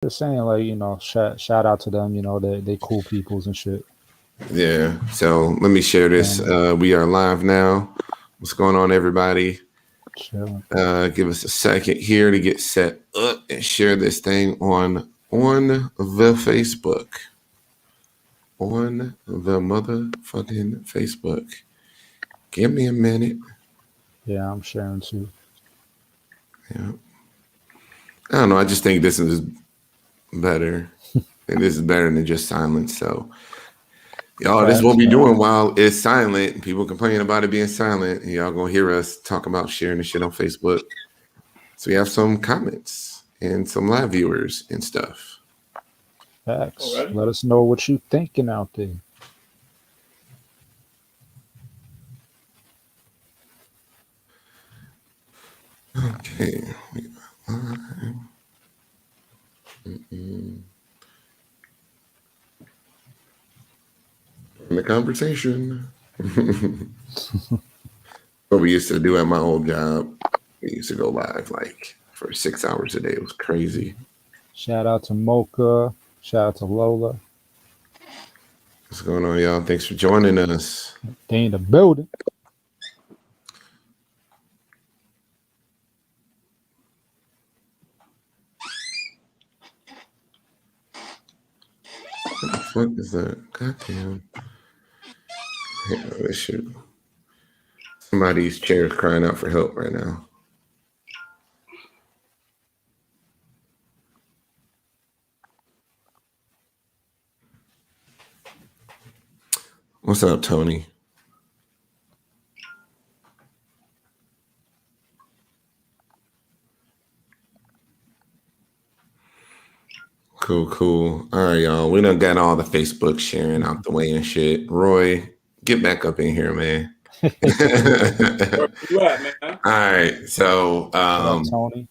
Just saying, like, shout out to them. They cool peoples and shit. Yeah. So let me share this. Family, We are live now. What's going on, everybody? chilling. Give us a second here to get set up and share this thing on the Facebook. On the motherfucking Facebook. Give me a minute. Yeah, I'm sharing too. Yeah. I don't know. I just think this is better. And this is better than just silence. So, y'all, this is what Facts, we doing facts. while it's silent. People complaining about it being silent. And y'all gonna hear us talk about sharing the shit on Facebook. So we have some comments and some live viewers and stuff. Facts. Alrighty. Let us know what you thinking out there. Okay. In the conversation. What we used to do at my old job, we used to go live like for 6 hours a day. It was crazy. Shout out to Mocha. Shout out to Lola. What's going on, y'all? Thanks for joining us. They in the building. What the fuck is that? Goddamn. Hang on, this shit. Somebody's chair is crying out for help right now. What's up, Tony? Cool. All right, y'all. We done got all the Facebook sharing out the way and shit. Roy, get back up in here, man. Where you at, man? All right. So, What up, Tony?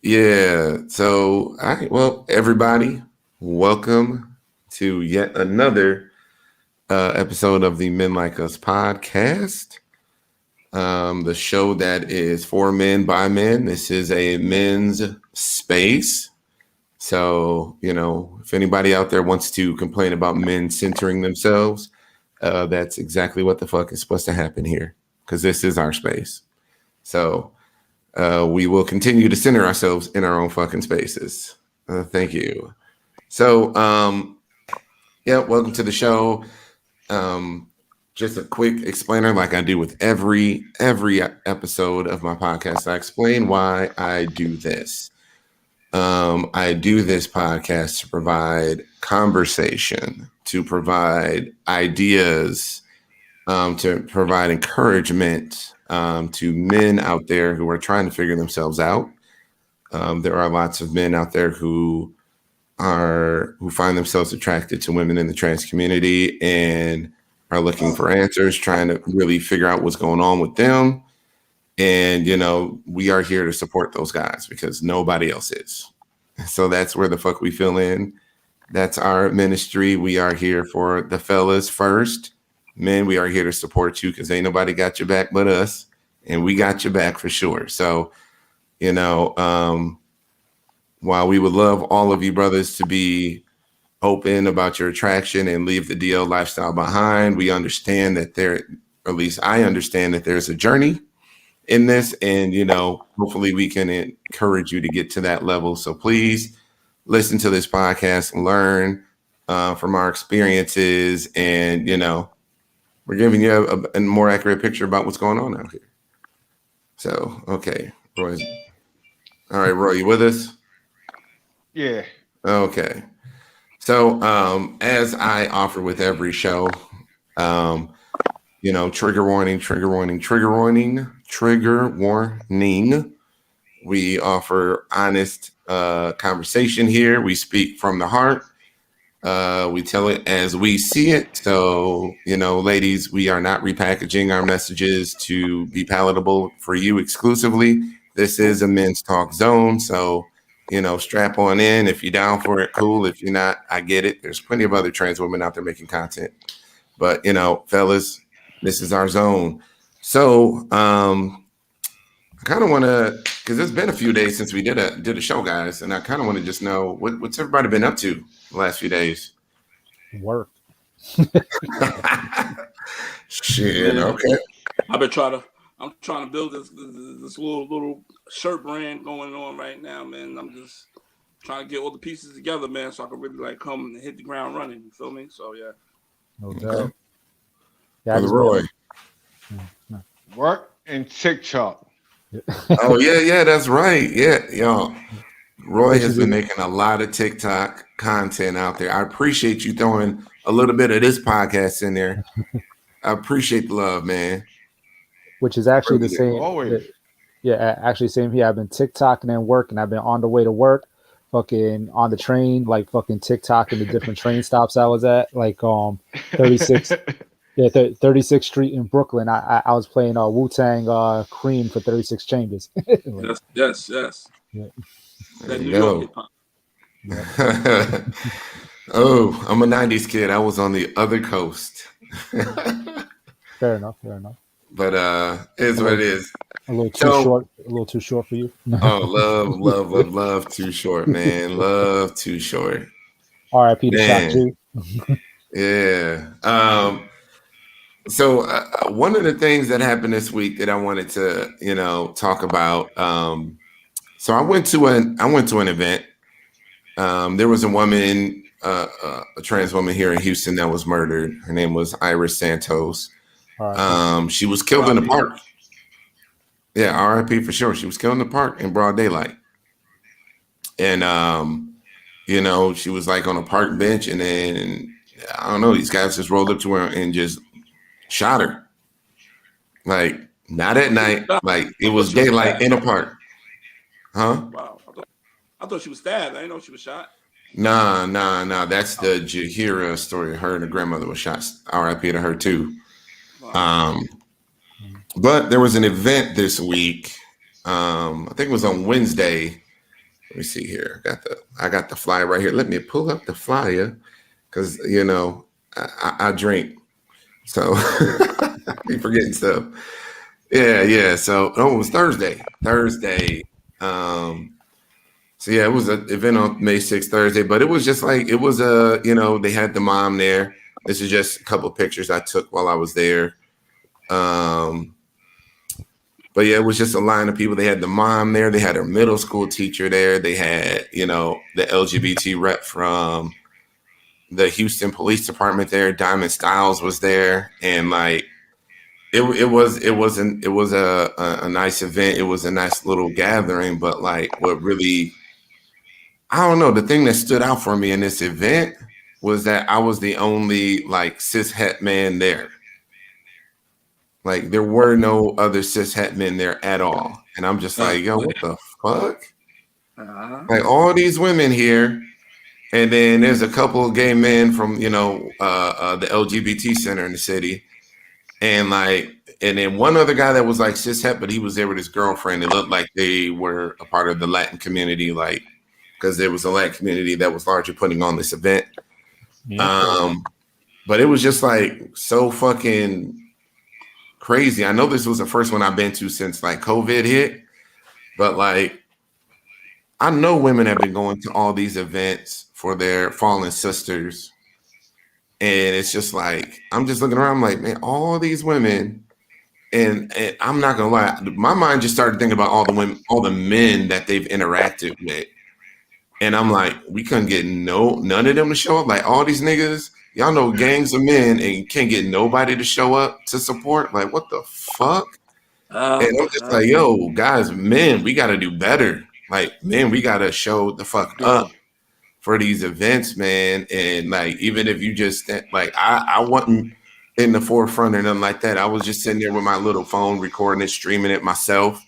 yeah. So, all right. Well, everybody, welcome to yet another episode of the Men Like Us podcast. The show that is for men by men. This is a men's space. So, if anybody out there wants to complain about men centering themselves, that's exactly what the fuck is supposed to happen here, because this is our space. So we will continue to center ourselves in our own fucking spaces. Thank you. So, welcome to the show. Just a quick explainer, like I do with every episode of my podcast. I explain why I do this. I do this podcast to provide conversation, to provide ideas, to provide encouragement to men out there who are trying to figure themselves out. There are lots of men out there who find themselves attracted to women in the trans community and are looking for answers, trying to really figure out what's going on with them. And, we are here to support those guys because nobody else is. So that's where the fuck we fill in. That's our ministry. We are here for the fellas first. Men, we are here to support you because ain't nobody got your back but us. And we got your back for sure. So, while we would love all of you brothers to be open about your attraction and leave the DL lifestyle behind, we understand that or at least I understand that there's a journey in this, and hopefully we can encourage you to get to that level. So please listen to this podcast and learn from our experiences, and we're giving you a more accurate picture about what's going on out here. So okay, Roy. All right, Roy, you with us? Yeah. Okay. So as I offer with every show, trigger warning. We offer honest conversation here. We speak from the heart. We tell it as we see it. So, ladies, we are not repackaging our messages to be palatable for you exclusively. This is a men's talk zone. So, strap on in. If you're down for it, cool. If you're not, I get it. There's plenty of other trans women out there making content. But, fellas, this is our zone. So I kind of want to because it's been a few days since we did a show, guys, and I kind of want to just know what's everybody been up to the last few days. Work. Shit. Man, Okay. I'm trying to build this little shirt brand going on right now, man. I'm just trying to get all the pieces together, man, so I can really like come and hit the ground running. You feel me? So yeah. No Okay. doubt. Yeah, I Brother just Roy. Work and TikTok. Oh yeah, that's right. Yeah, y'all. Roy Which has is been it. making a lot of TikTok content out there. I appreciate you throwing a little bit of this podcast in there. I appreciate the love, man. Which is actually the Really do. same. Always. Yeah, actually same here. I've been TikToking and working. I've been on the way to work, fucking on the train, like fucking TikToking the different train stops I was at, like 36, yeah, 36th Street in Brooklyn. I was playing Wu-Tang Cream for 36 Chambers. Like, Yes. yeah, There That you New York go. hip hop. yeah. Oh, I'm a 90s kid. I was on the other coast. Fair enough. But it's what it is. A little too So, short. A little too short for you. oh, love too short, man. Love too short. R.I.P. to Shock Man. G. Yeah. So one of the things that happened this week that I wanted to, talk about. So I went to an event. There was a woman, a trans woman here in Houston that was murdered. Her name was Iris Santos. She was killed in the park. Yeah, R.I.P. for sure. She was killed in the park in broad daylight. And she was like on a park bench, and then I don't know, these guys just rolled up to her and just shot her. Like, not at night, like it was daylight in a park. Huh? Wow. I thought she was stabbed. I didn't know she was shot. Nah. That's the Jahira story. Her and her grandmother was shot. R.I.P. to her too. Wow. But there was an event this week. I think it was on Wednesday. Let me see here. I got the flyer right here. Let me pull up the flyer because I drink, so I be forgetting stuff. Yeah. So it was Thursday. So yeah, it was an event on May 6th, Thursday, but it was just like, it was they had the mom there. This is just a couple of pictures I took while I was there. But yeah, it was just a line of people. They had the mom there. They had her middle school teacher there. They had, the LGBT rep from the Houston Police Department there. Diamond Styles was there. And like, it was a nice event. It was a nice little gathering. But like, what really, I don't know, the thing that stood out for me in this event was that I was the only like cis het man there. Like, there were no other cis het men there at all. And I'm just like, yo, what the fuck? Like, all these women here, and then there's a couple of gay men from, the LGBT center in the city. And then one other guy that was like cis het, but he was there with his girlfriend. It looked like they were a part of the Latin community, like, because there was a Latin community that was largely putting on this event. Yeah. But it was just like so fucking crazy. I know this was the first one I've been to since like COVID hit, but like, I know women have been going to all these events for their fallen sisters. And it's just like, I'm just looking around, I'm like, man, all these women, and I'm not gonna lie, my mind just started thinking about all the men that they've interacted with. And I'm like, we couldn't get none of them to show up. Like, all these niggas, y'all know gangs of men, and can't get nobody to show up to support. Like, what the fuck? And I'm just like, yo, guys, men, we got to do better. Like, men, we got to show the fuck up for these events, man. And like, even if you just, like, I wasn't in the forefront or nothing like that. I was just sitting there with my little phone, recording it, streaming it myself.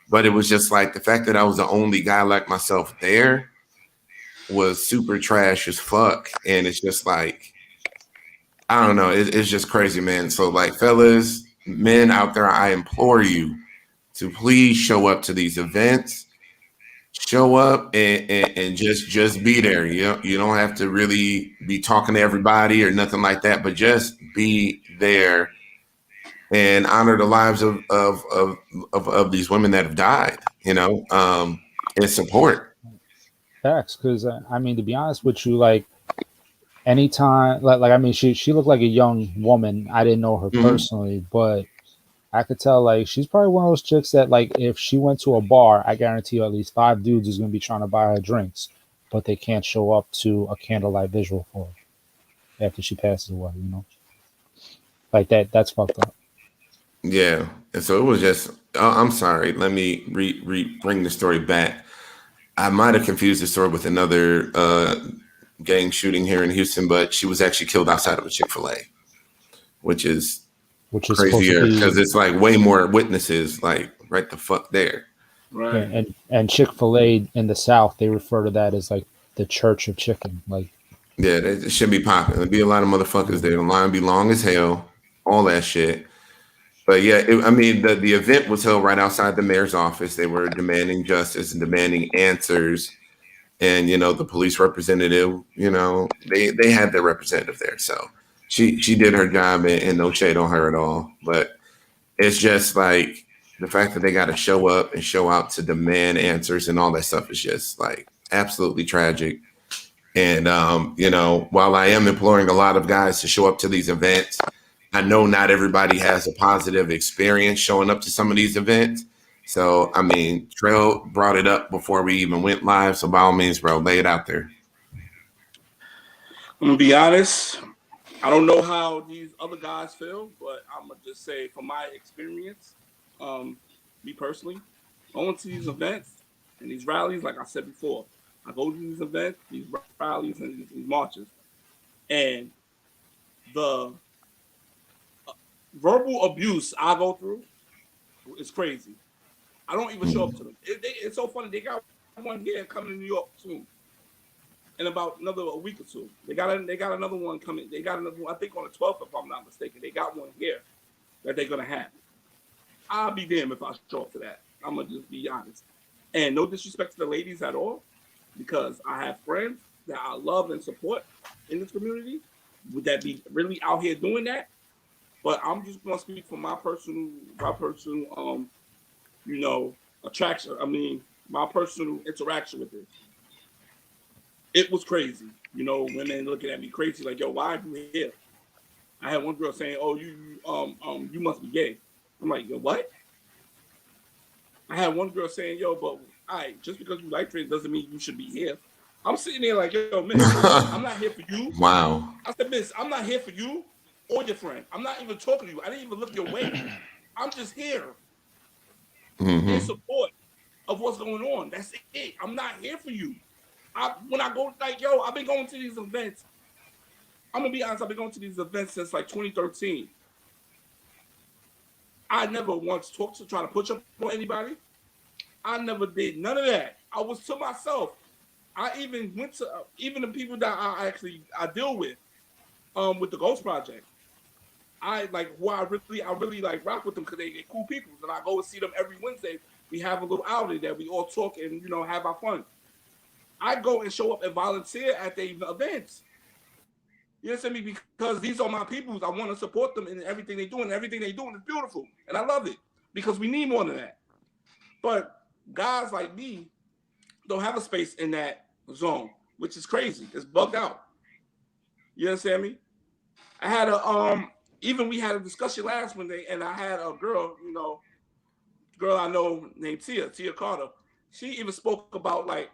But it was just like, the fact that I was the only guy like myself there was super trash as fuck. And it's just like, I don't know, it's just crazy, man. So like, fellas, men out there, I implore you to please show up to these events. Show up and just be there. You don't have to really be talking to everybody or nothing like that, but just be there and honor the lives of these women that have died, and support. Facts, because I mean, to be honest with you, like anytime, like I mean, she looked like a young woman. I didn't know her Mhm. personally, but I could tell like she's probably one of those chicks that like if she went to a bar, I guarantee you at least 5 dudes is gonna be trying to buy her drinks, but they can't show up to a candlelight visual for her after she passes away. Like that. That's fucked up. Yeah, and so it was just. I'm sorry. Let me bring the story back. I might have confused the story with another gang shooting here in Houston, but she was actually killed outside of a Chick-fil-A, which is Which is supposed to crazier because be it's like way more witnesses, like right the fuck there. Right. and Chick-fil-A in the South, they refer to that as like the Church of Chicken. Like, Yeah, it should be popping. There'd be a lot of motherfuckers there. The line be long as hell, all that shit. But yeah, I mean, the event was held right outside the mayor's office. They were demanding justice and demanding answers. And the police representative, they had their representative there. So she did her job, and no shade on her at all. But it's just like the fact that they got to show up and show out to demand answers and all that stuff is just like absolutely tragic. And while I am imploring a lot of guys to show up to these events, I know not everybody has a positive experience showing up to some of these events. So I mean, Trail brought it up before we even went live. So by all means, bro, lay it out there. I'm gonna be honest. I don't know how these other guys feel, but I'm gonna just say from my experience, um, me personally, going to these events and these rallies, like I said before, I go to these events, these rallies, and these marches, and the verbal abuse I go through is crazy. I don't even show up to them. It's so funny. They got one here coming to New York soon. In about another a week or two. They got another one coming. They got another one, I think on the 12th, if I'm not mistaken. They got one here that they're gonna have. I'll be damned if I show up to that. I'm gonna just be honest. And no disrespect to the ladies at all, because I have friends that I love and support in this community. Would that be really out here doing that? But I'm just gonna speak from my personal you know, attraction. I mean, my personal interaction with this. It was crazy. Women looking at me crazy, like, yo, why are you here? I had one girl saying, "Oh, you must be gay." I'm like, yo, what? I had one girl saying, "Yo, but just because you like trans doesn't mean you should be here." I'm sitting there like, yo, miss, I'm not here for you. Wow. I said, miss, I'm not here for you or your friend. I'm not even talking to you. I didn't even look your way. I'm just here in Hmm. support of what's going on. That's it. I'm not here for you. When I go, like, yo, I've been going to these events. I'm gonna be honest. I've been going to these events since like 2013. I never once talked to try to push up on anybody. I never did none of that. I was to myself. I even went to even the people that I deal with the Ghost Project. I like who I really like rock with them because they cool people, and I go and see them every Wednesday. We have a little outing that we all talk and have our fun. I go and show up and volunteer at their events. You understand me? Because these are my peoples. I want to support them in everything they do, and everything they doing is beautiful, and I love it because we need more than that. But guys like me don't have a space in that zone, which is crazy. It's bugged out. You understand me? I had a even we had a discussion last Wednesday, and I had a girl, girl I know named Tia Carter. She even spoke about like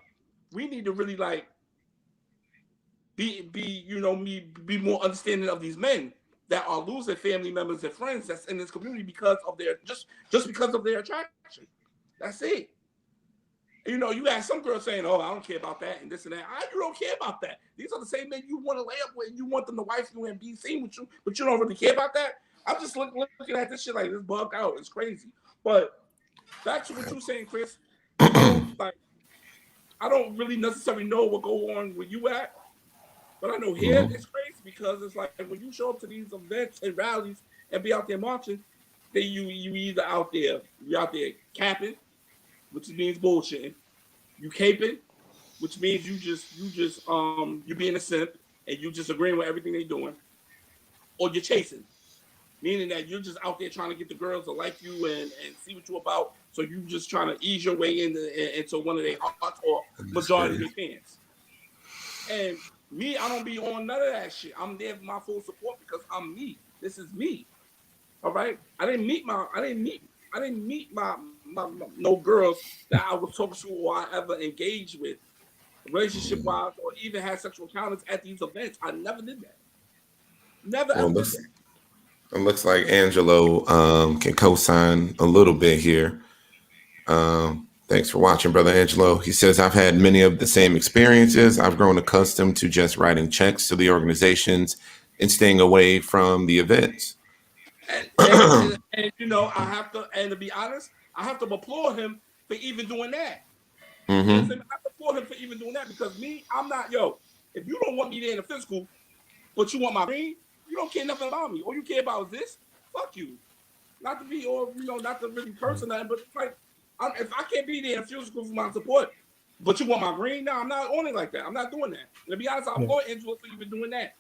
we need to really like be more understanding of these men that are losing family members and friends that's in this community because of their just because of their attraction. That's it. You got some girls saying, "Oh, I don't care about that," and this and that. You don't care about that. These are the same men you want to lay up with, and you want them to wife you and be seen with you, but you don't really care about that. I'm just looking at this shit like this bugged out. It's crazy. But back to what you're saying, Chris. I don't like. I don't really necessarily know what go on where you at, but I know here Hmm. it's crazy because it's like when you show up to these events and rallies and be out there marching, then you either out there capping, which means bullshitting. You caping, which means you being a simp and you just agreeing with everything they doing, or you're chasing. meaning that you're just out there trying to get the girls to like you and see what you're about. So you just trying to ease your way into one of their hearts or majority of their fans. And me, I don't be on none of that shit. I'm there for my full support because I'm me. This is me. All right. I didn't meet my no girls that I was talking to or I ever engaged with, relationship wise, or even had sexual encounters at these events. I never did that. Never Well, ever did that. it looks like Angelo can co-sign a little bit here. Thanks for watching, brother Angelo. He says, I've had many of the same experiences. I've grown accustomed to just writing checks to the organizations and staying away from the events. And you know, I have to, and to be honest, I have to applaud him for even doing that. You Mm-hmm. understand? I have to applaud him for even doing that because me, I'm not, yo, if you don't want me there in the physical, but you want my green, you don't care nothing about me. All you care about is this, fuck you. Not to be, or, you know, not to really curse or nothing, but it's like, if I can't be there in physical for my support, but you want my green, no, I'm not on it like that. I'm not doing that. And to be honest, I applaud Angela for even doing that.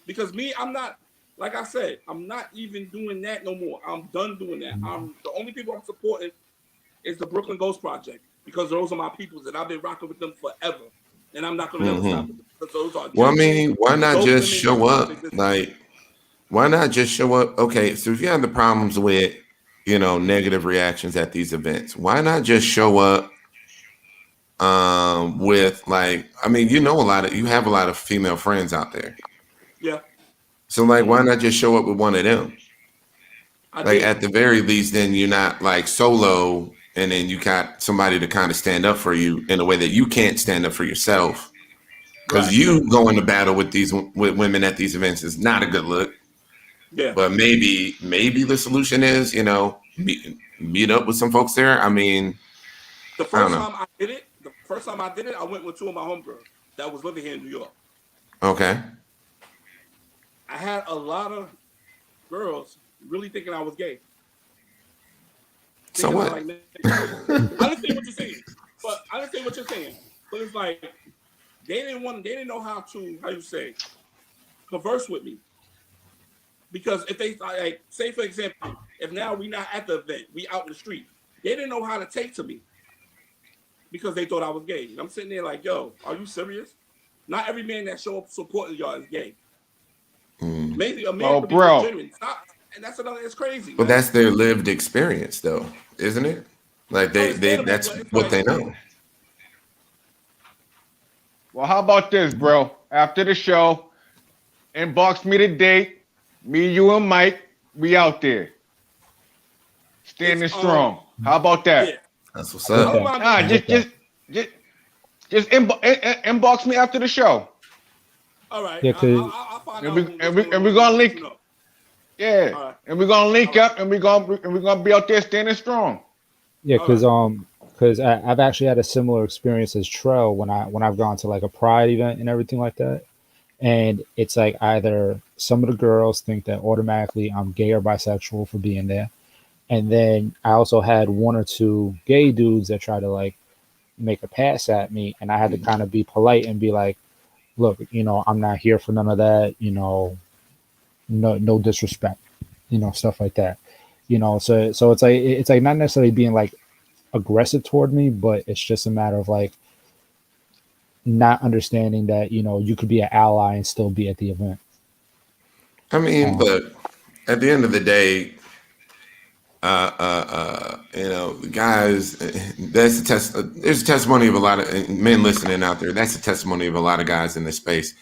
Because me, I'm not, like I said, I'm not even doing that no more. I'm done doing that. I'm the only people I'm supporting is the Brooklyn Ghost Project because those are my peoples and I've been rocking with them forever, and I'm not gonna never stop with them because those are Well, I gentlemen, mean, why not dope just women that show support up? their business. Like, why not just show up? Okay, so if you have the problems with, negative reactions at these events, why not just show up with like, I mean, you have a lot of female friends out there. Yeah, So like, why not just show up with one of them? I Like did. at the very least, then you're not like solo, and then you got somebody to kind of stand up for you in a way that you can't stand up for yourself. Because Right. you going to battle with with women at these events is not a good look. Yeah. But maybe the solution is, meet up with some folks there. I mean, The I don't first know. time I did it, I went with two of my homegirls that was living here in New York. Okay. I had a lot of girls really thinking I was gay, So thinking I what? like niggas. I understand what you're saying, but it's like they didn't know how you say, converse with me. Because if they like, say for example, if now we not at the event, we out in the street, they didn't know how to take to me because they thought I was gay. And I'm sitting there like, yo, are you serious? Not every man that show up supporting y'all is gay. Maybe a man Oh, could be bro. genuine. Stop. And that's another. It's crazy, But man. that's their lived experience, though, isn't it? Like they Understandable, that's but it's what like, they know. Well, how about this, bro? After the show, inbox me the date. Me, you, and Mike, we out there. it's Standing strong. How about yeah. that? That's what's I get I don't up. that. mind Nah, doing I that. get that. just inbox me after the show. All right, Yeah, cause I'll find And out we what's and we going and we're on gonna and let you link. know. Yeah. All right, And we're gonna all link right, up and we're gonna be out there standing strong. yeah, all right. cause I've actually had a similar experience as Trell when I've gone to like a pride event and everything like that. And it's like either some of the girls think that automatically I'm gay or bisexual for being there. And then I also had one or two gay dudes that try to like make a pass at me, and I had to kind of be polite and be like, look, I'm not here for none of that, no disrespect, stuff like that. So it's like not necessarily being like aggressive toward me, but it's just a matter of like not understanding that, you could be an ally and still be at the event. I mean, Um, look, at the end of the day, guys, that's a test. There's a testimony of a lot of men listening out there. That's a testimony of a lot of guys in this space,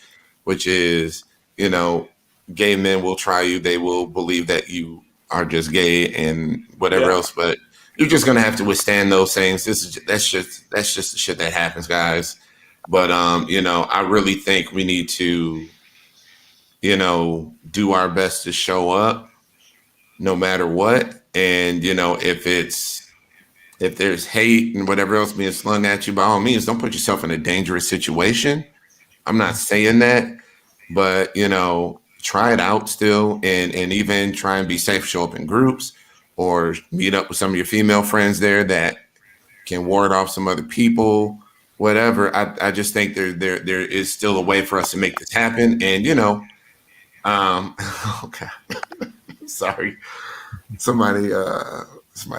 which is, you know, gay men will try you. They will believe that you are just gay and whatever Yeah, else, but you're just gonna have to withstand those things. That's just the shit that happens, guys. But I really think we need to, do our best to show up no matter what. And if there's hate and whatever else being slung at you, by all means, don't put yourself in a dangerous situation. I'm not saying that, but try it out still, and even try and be safe. Show up in groups or meet up with some of your female friends there that can ward off some other people. Whatever. I just think there is still a way for us to make this happen. And okay. Sorry. Somebody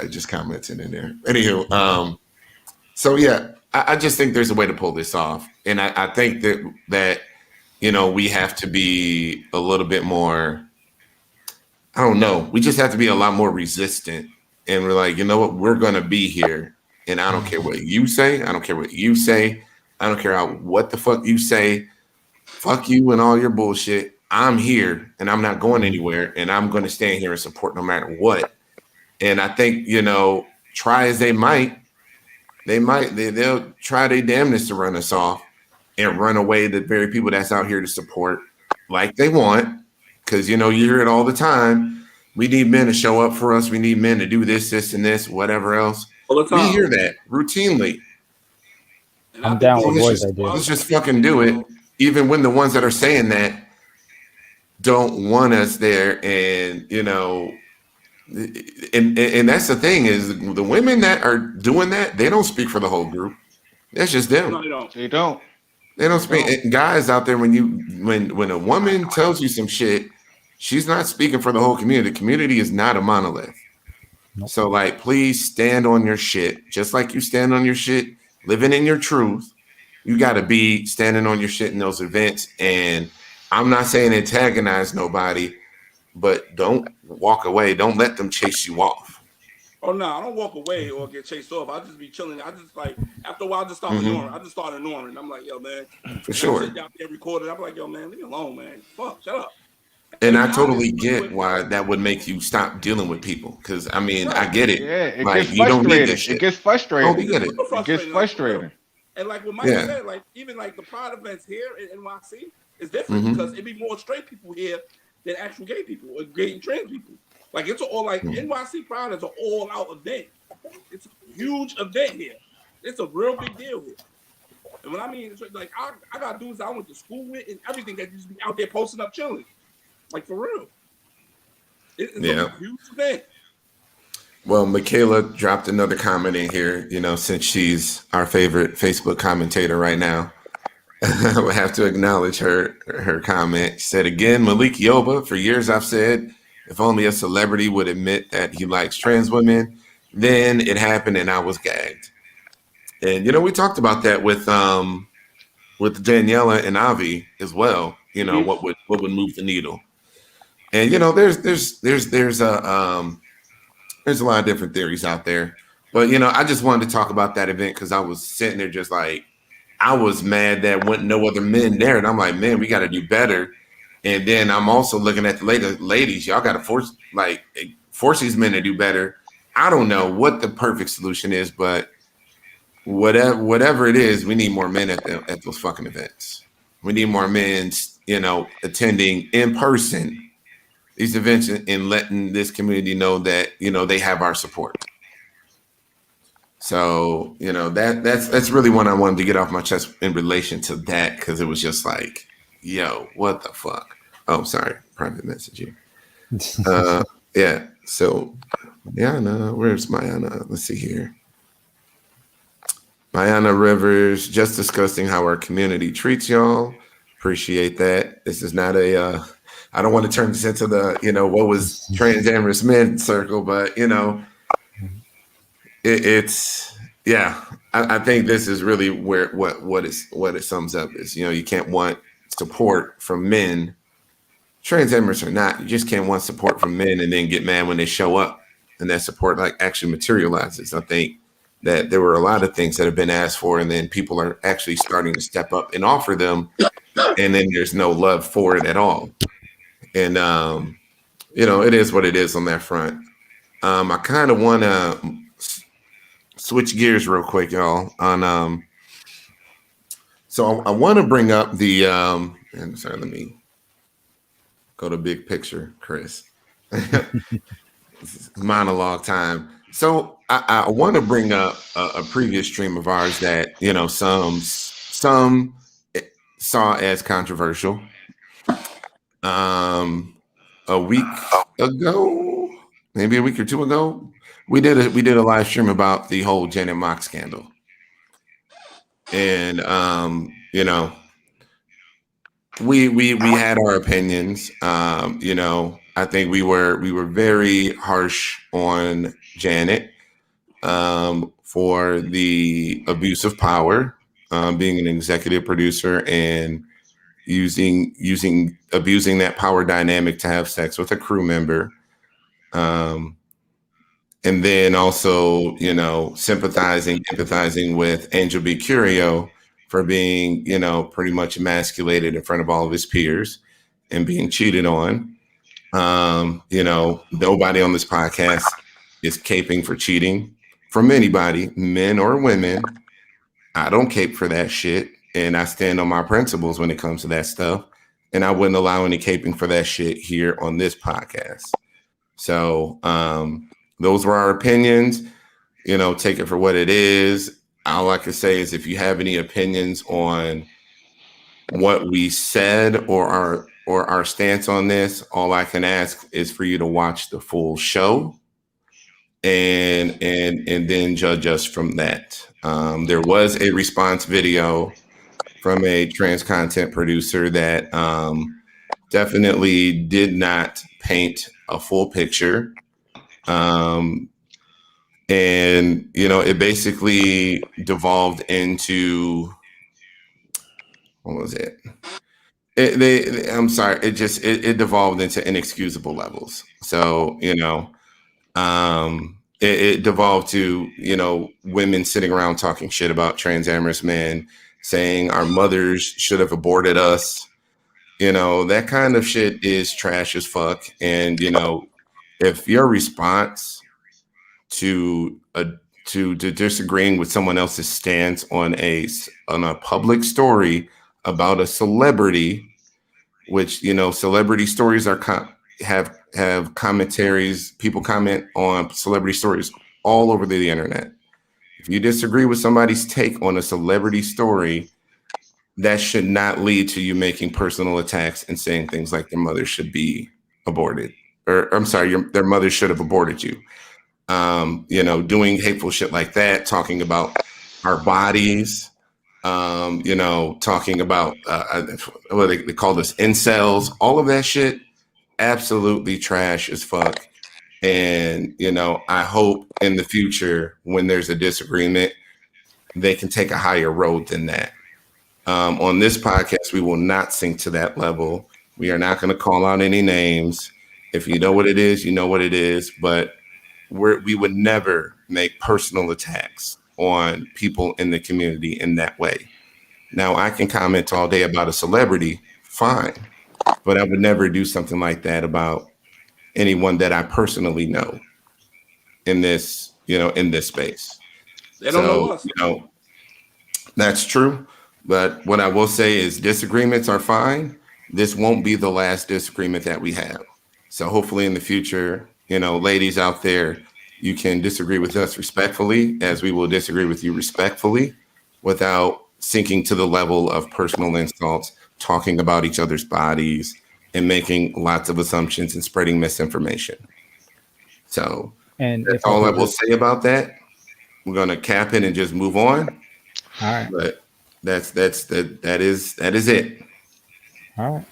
just commented in there. Anywho, so yeah, I just think there's a way to pull this off. And I think that we have to be a little bit more, I don't know, we just have to be a lot more resistant. And we're like, you know what, we're gonna be here. And I don't care what you say, I don't care what you say, I don't care what the fuck you say. Fuck you and all your bullshit. I'm here and I'm not going anywhere, and I'm gonna stand here and support no matter what. And I think, try as they'll try their damnness to run us off and run away the very people that's out here to support like they want. Because, you hear it all the time. We need men to show up for us. We need men to do this, this, and this, whatever else. All the time. We hear that routinely. I'm down with boys' Let's just fucking do it. Even when the ones that are saying that don't want us there. And, and that's the thing is the women that are doing that, they don't speak for the whole group. That's just them. No, they don't. They don't speak. Guys out there, when a woman tells you some shit, she's not speaking for the whole community. The community is not a monolith. Nope. So, like, please stand on your shit. Just like you stand on your shit, living in your truth, you got to be standing on your shit in those events. And I'm not saying antagonize nobody, but don't walk away. Don't let them chase you off. Oh no, I don't walk away or get chased off. I just be chilling. I just like after a while, I just start ignoring. I just start ignoring. I'm like, yo, man, for sure. Sit down there recorded. I'm like, yo, man, leave me alone, man. Fuck, shut up. And I totally get why that would make you stop dealing with people. Because I mean, I get it. Yeah, it like, gets frustrating. It gets frustrating. Oh, we get it. It gets frustrating. And like what Mike said, like even like the pride events here in NYC is different because it'd be more straight people here than actual gay people or gay and trans people. Like it's all like NYC Pride is an all-out event. It's a huge event here. It's a real big deal here. And what I mean is like I got dudes I went to school with and everything that just be out there posting up chilling. Like for real. It's a huge event. Well, Michaela dropped another comment in here, since she's our favorite Facebook commentator right now. I would have to acknowledge her comment. She said, again, Malik Yoba, for years I've said, if only a celebrity would admit that he likes trans women, then it happened and I was gagged. And, we talked about that with Daniela and Avi as well, what would move the needle. And, there's a lot of different theories out there. But, I just wanted to talk about that event because I was sitting there just like, I was mad that wasn't no other men there. And I'm like, man, we got to do better. And then I'm also looking at the ladies. Y'all got to force these men to do better. I don't know what the perfect solution is, but whatever it is, we need more men at those fucking events. We need more men, attending in person these events and letting this community know that, they have our support. So, that's really what I wanted to get off my chest in relation to that, because it was just like, yo, what the fuck? Oh, sorry, private message here. Yeah, so, Mayana, where's Mayana? Let's see here. Mayana Rivers, just discussing how our community treats y'all. Appreciate that. This is not I don't want to turn this into the, what was transamorous men circle, but, I think this is really where what it sums up is, you can't want support from men, transamorous or not. You just can't want support from men and then get mad when they show up and that support like actually materializes. I think that there were a lot of things that have been asked for and then people are actually starting to step up and offer them, and then there's no love for it at all. And it is what it is on that front. I kind of want to switch gears real quick, y'all. So I want to bring up the and sorry, let me go to big picture, Chris. Monologue time. So I want to bring up a previous stream of ours that some saw as controversial. A week ago, maybe a week or two ago, we did a live stream about the whole Janet Mock scandal, and we had our opinions. I think we were very harsh on Janet for the abuse of power, being an executive producer and abusing that power dynamic to have sex with a crew member. And then also, empathizing with Angel B. Curio for being, pretty much emasculated in front of all of his peers and being cheated on. Nobody on this podcast is caping for cheating from anybody, men or women. I don't cape for that shit. And I stand on my principles when it comes to that stuff. And I wouldn't allow any caping for that shit here on this podcast. So those were our opinions. Take it for what it is. All I can say is if you have any opinions on what we said or our stance on this, all I can ask is for you to watch the full show and then judge us from that. There was a response video from a trans content producer that definitely did not paint a full picture. And it basically devolved into, what was it? I'm sorry. It devolved into inexcusable levels. So, it devolved to, women sitting around talking shit about transamorous men, saying our mothers should have aborted us. That kind of shit is trash as fuck. And, if your response to disagreeing with someone else's stance on a public story about a celebrity, which celebrity stories have commentaries. People comment on celebrity stories all over the internet. If you disagree with somebody's take on a celebrity story, that should not lead to you making personal attacks and saying things like their mother should be aborted, or I'm sorry, their mother should have aborted you. Doing hateful shit like that, talking about our bodies, talking about what they call this incels, all of that shit, absolutely trash as fuck. And, I hope in the future when there's a disagreement, they can take a higher road than that. On this podcast, we will not sink to that level. We are not going to call out any names. If you know what it is, you know what it is. But we would never make personal attacks on people in the community in that way. Now, I can comment all day about a celebrity, fine, but I would never do something like that about anyone that I personally know in this space. They don't know us. That's true. But what I will say is disagreements are fine. This won't be the last disagreement that we have. So hopefully in the future, ladies out there, you can disagree with us respectfully, as we will disagree with you respectfully, without sinking to the level of personal insults, talking about each other's bodies, and making lots of assumptions and spreading misinformation. So that's all I will say about that. We're going to cap it and just move on. All right. But that is it. All right.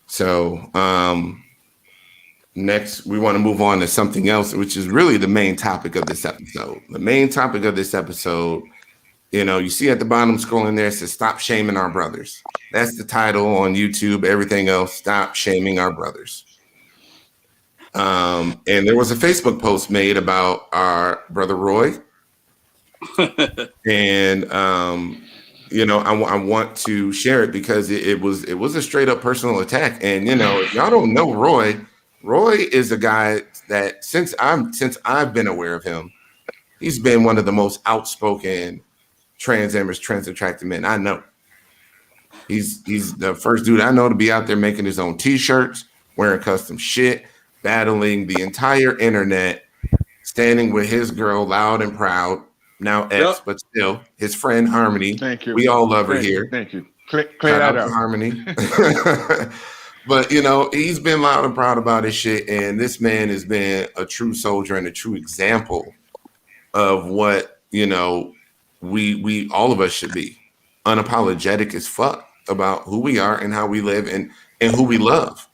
So next we want to move on to something else, which is really the main topic of this episode. The main topic of this episode, you see at the bottom scrolling there, it says "Stop Shaming Our Brothers." That's the title on YouTube. Everything else, "Stop Shaming Our Brothers." And there was a Facebook post made about our brother Roy. And I want to share it because it was a straight up personal attack. And if y'all don't know Roy is a guy that since I've been aware of him, he's been one of the most outspoken transamorous, trans attracted men I know. He's the first dude I know to be out there making his own t-shirts, wearing custom shit, battling the entire internet, standing with his girl Loud and Proud, now ex, but still his friend Harmony. Thank you. We all love her here. Thank you. Clear that out. Harmony. But he's been loud and proud about his shit, and this man has been a true soldier and a true example of what we all of us should be. Unapologetic as fuck about who we are and how we live and who we love.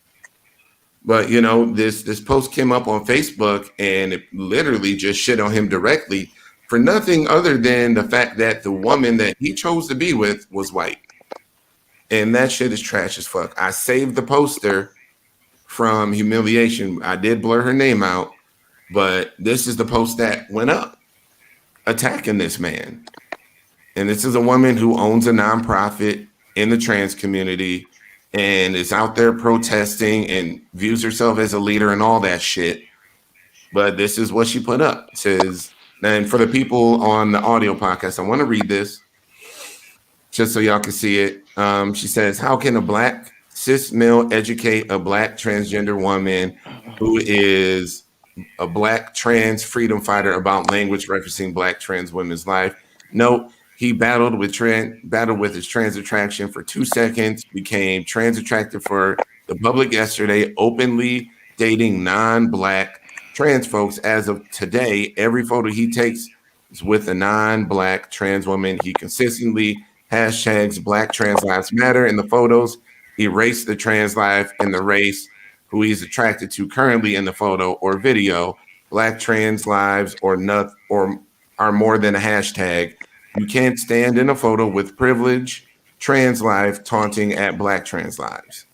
But you know, this post came up on Facebook and it literally just shit on him directly for nothing other than the fact that the woman that he chose to be with was white. And that shit is trash as fuck. I saved the poster from humiliation. I did blur her name out, but this is the post that went up attacking this man. And this is a woman who owns a nonprofit in the trans community and is out there protesting and views herself as a leader and all that shit. But this is what she put up. It says, and for the people on the audio podcast, I want to read this just so y'all can see it. She says, how can a black cis male educate a black transgender woman who is a black trans freedom fighter about language referencing black trans women's life? Note, he battled with his trans attraction for 2 seconds, became trans attracted for the public yesterday, openly dating non-black trans folks. As of today, every photo he takes is with a non-black trans woman. He consistently hashtags Black Trans Lives Matter in the photos, erase the trans life in the race who he's attracted to currently in the photo or video. Black trans lives or not or are more than a hashtag. You can't stand in a photo with privilege, trans life, taunting at Black trans lives.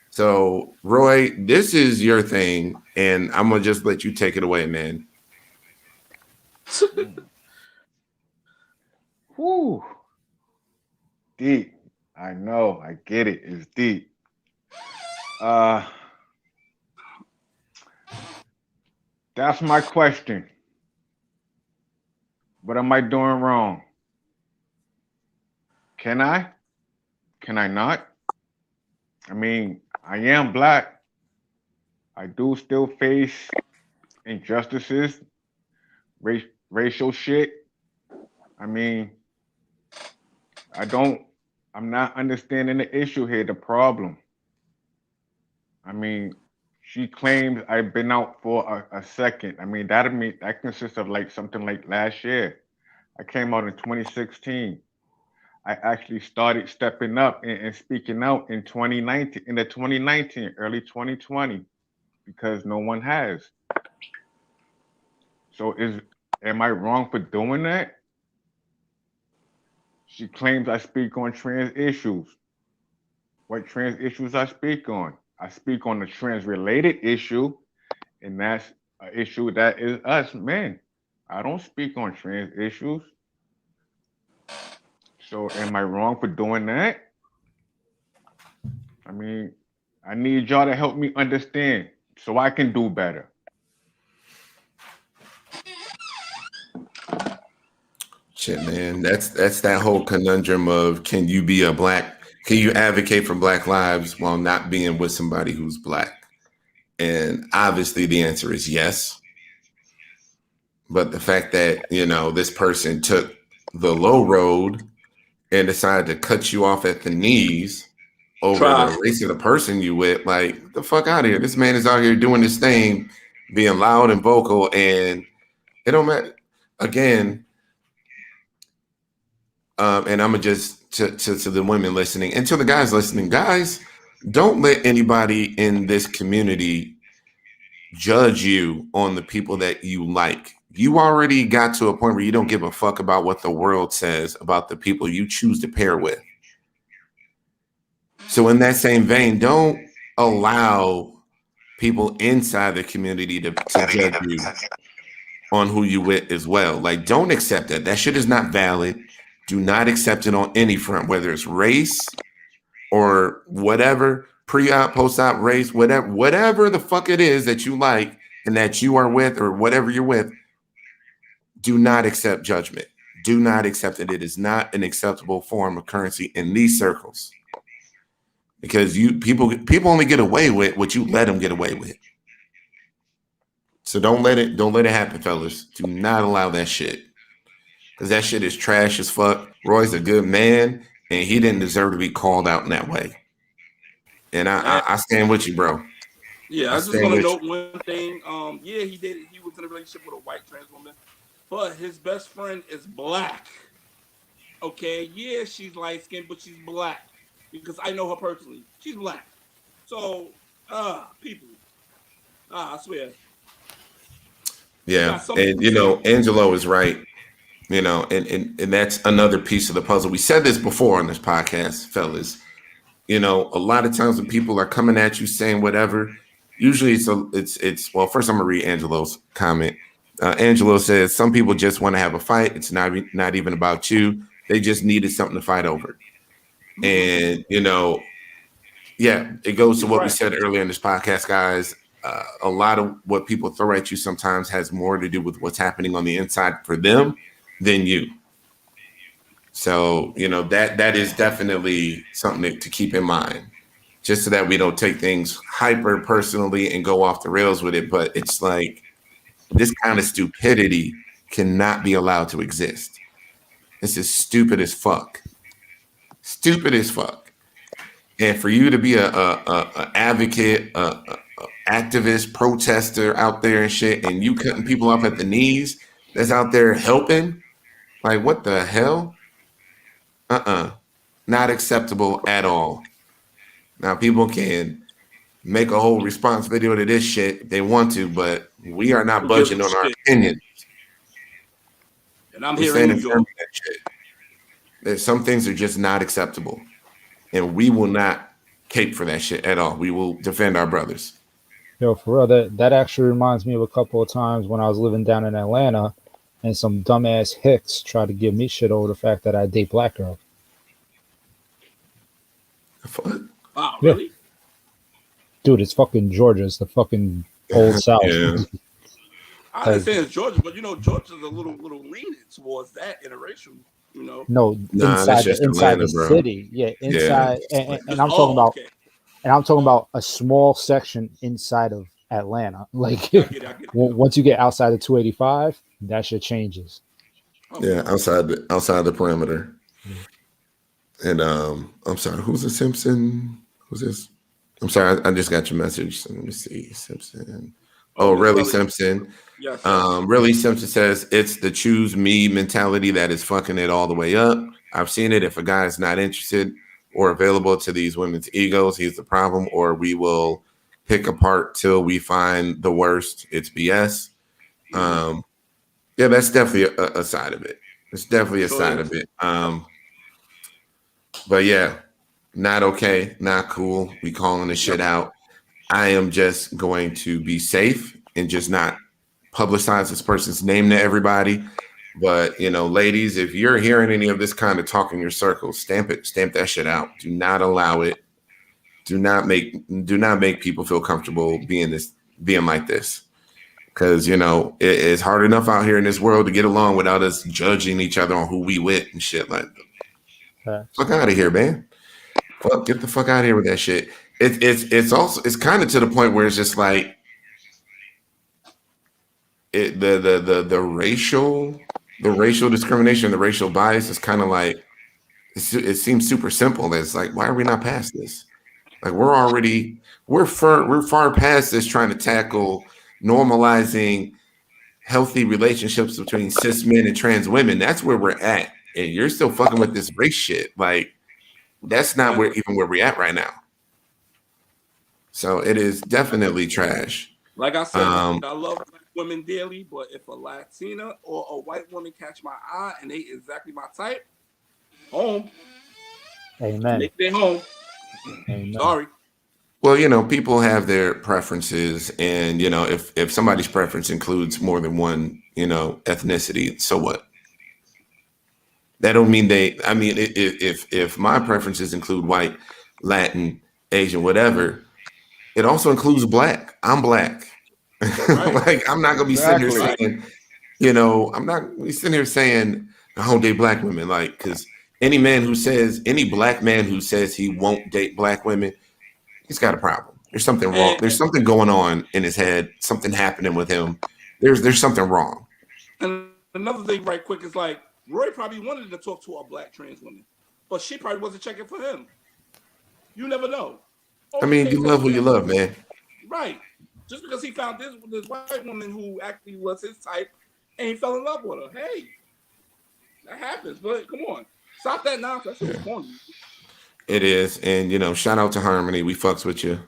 So, Roy, this is your thing, and I'm gonna just let you take it away, man. Whew. Deep. I know. I get it. It's deep. That's my question. What am I doing wrong? Can I? Can I not? I mean, I am black. I do still face injustices, racial shit. I mean, I don't, I'm not understanding the issue here, the problem. I mean, she claims I've been out for a second. I mean, that consists of like something like last year. I came out in 2016. I actually started stepping up and speaking out in 2019, in the 2019, early 2020, because no one has. So am I wrong for doing that? She claims I speak on trans issues. What trans issues I speak on? I speak on the trans related issue, and that's an issue that is us men. I don't speak on trans issues. So am I wrong for doing that? I mean, I need y'all to help me understand so I can do better. Shit, man, that's that whole conundrum of can you advocate for black lives while not being with somebody who's black? And obviously the answer is yes. But the fact that, you know, this person took the low road and decided to cut you off at the knees over the race of the person you with, like, the fuck out of here. This man is out here doing this thing, being loud and vocal, and it don't matter. Again, and I'm gonna just to the women listening and to the guys listening, guys, don't let anybody in this community judge you on the people that you like. You already got to a point where you don't give a fuck about what the world says about the people you choose to pair with. So in that same vein, don't allow people inside the community to judge you on who you with as well. Like, don't accept that. That shit is not valid. Do not accept it on any front, whether it's race or whatever, pre-op, post-op, race, whatever the fuck it is that you like and that you are with or whatever you're with. Do not accept judgment. Do not accept it. It is not an acceptable form of currency in these circles. Because people only get away with what you let them get away with. So don't let it happen, fellas. Do not allow that shit. Because that shit is trash as fuck. Roy's a good man, and he didn't deserve to be called out in that way. And I stand with you, bro. Yeah, I just want to note one thing. Yeah, he was in a relationship with a white trans woman, but his best friend is black. Okay, yeah, she's light skinned, but she's black because I know her personally. She's black. So, people, I swear. You Yeah, got some and people say, Angelo is right. And that's another piece of the puzzle. We said this before on this podcast, fellas. A lot of times when people are coming at you saying whatever, usually it's well. First, I'm gonna read Angelo's comment. Angelo says some people just want to have a fight. It's not even about you. They just needed something to fight over. And yeah, it goes to he's what we right. said earlier in this podcast, guys. A lot of what people throw at you sometimes has more to do with what's happening on the inside for them than you. So, that is definitely something to keep in mind, just so that we don't take things hyper personally and go off the rails with it. But it's like this kind of stupidity cannot be allowed to exist. This is stupid as fuck. Stupid as fuck. And for you to be a advocate, a activist, protester out there and shit, and you cutting people off at the knees that's out there helping, like what the hell? Not acceptable at all. Now people can make a whole response video to this shit if they want to, but we are not Who gives budging a on our shit? opinion. And I'm We're here in New standing firm on York. that shit. There's some things are just not acceptable, and we will not cape for that shit at all. We will defend our brothers. Yo, for real, that actually reminds me of a couple of times when I was living down in Atlanta, and some dumbass hicks tried to give me shit over the fact that I date black girls. Fuck. Wow, Yeah, really? dude, it's fucking Georgia. It's the fucking old South. Yeah. I Like, understand it's Georgia, but Georgia's a little lenient towards that interracial. no, Nah, that's just inside Atlanta, the bro. city. Yeah, Yeah. inside, and Just, I'm talking about, okay. and I'm talking about a small section inside of Atlanta. Like, I get it. once you get outside of 285, that shit changes. Oh, Yeah, man. outside the perimeter. Yeah. And I'm sorry, who's the Simpson? Who's this? I'm sorry, I just got your message. So let me see. Simpson. Oh, Miss really, Belly. Simpson? Yes. Really, Simpson says it's the choose me mentality that is fucking it all the way up. I've seen it. If a guy is not interested or available to these women's egos, he's the problem, or we will pick apart till we find the worst. It's BS. Yeah, that's definitely a side of it. It's definitely a Sure side is. of it. But yeah, not okay, not cool. We calling this shit Yep. out. I am just going to be safe and just not publicize this person's name to everybody. But ladies, if you're hearing any of this kind of talk in your circle, stamp that shit out. Do not allow it. Do not make people feel comfortable being like this. Because it's hard enough out here in this world to get along without us judging each other on who we with and shit. Like, fuck out of here, man. Get the fuck out of here with that shit. It's kind of to the point where it's just like the racial discrimination, the racial bias is kind of like it seems super simple. It's like, why are we not past this? Like we're far past this, trying to tackle normalizing healthy relationships between cis men and trans women. That's where we're at, and you're still fucking with this race shit. Like that's not where we're at right now. So it is definitely trash. Like I said, I love black women dearly, but if a Latina or a white woman catch my eye and they exactly my type, home. Amen. They home. Amen. Sorry. Well, people have their preferences, and if somebody's preference includes more than one, ethnicity, so what? That don't mean I mean, if my preferences include white, Latin, Asian, whatever, it also includes black. I'm black. Right. Like I'm not gonna be sitting here Exactly. saying, I'm not gonna be sitting here saying I don't date black women, like because any black man who says he won't date black women, he's got a problem. There's something wrong. And, There's something going on in his head. Something happening with him. There's something wrong. and another thing, right quick, is like Roy probably wanted to talk to a black trans woman, but she probably wasn't checking for him. You never know. I mean, you love who you love, man. Right. Just because he found this white woman who actually was his type and he fell in love with her. Hey, that happens. But come on. Stop that nonsense. That's corny. It is. And, shout out to Harmony. We fucks with you.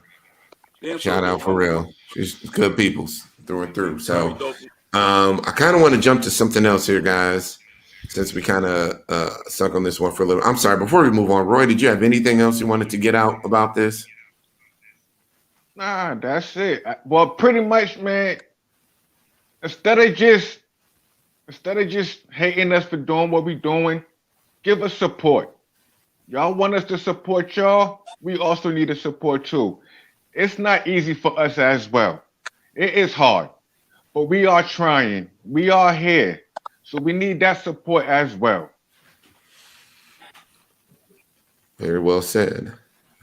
Damn Shout sure out will. for real. She's good peoples through and through. Very So dope. I kind of want to jump to something else here, guys, since we kind of stuck on this one for a little. I'm sorry. Before we move on, Roy, did you have anything else you wanted to get out about this? Nah, that's it. Well, pretty much, man. Instead of just hating us for doing what we're doing, give us support. Y'all want us to support y'all? We also need to support too. It's not easy for us as well. It is hard, but we are trying. We are here. So we need that support as well. Very well said.